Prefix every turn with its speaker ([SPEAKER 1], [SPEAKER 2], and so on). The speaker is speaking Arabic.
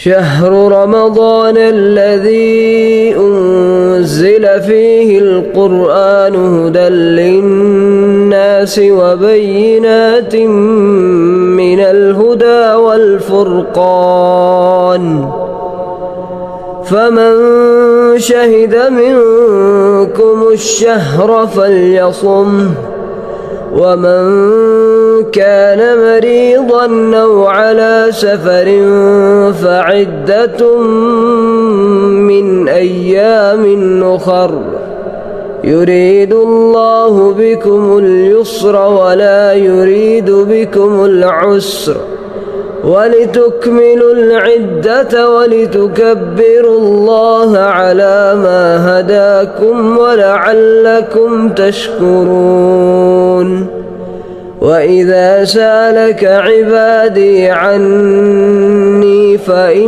[SPEAKER 1] شهر رمضان الذي أنزل فيه القرآن هدى للناس وبينات من الهدى والفرقان فمن شهد منكم الشهر فليصمه ومن كان مريضا أو على سفر فعدة من أيام أخر يريد الله بكم اليسر ولا يريد بكم العسر ولتكملوا العدة ولتكبروا الله على ما هداكم ولعلكم تشكرون وإذا سألك عبادي عني فإن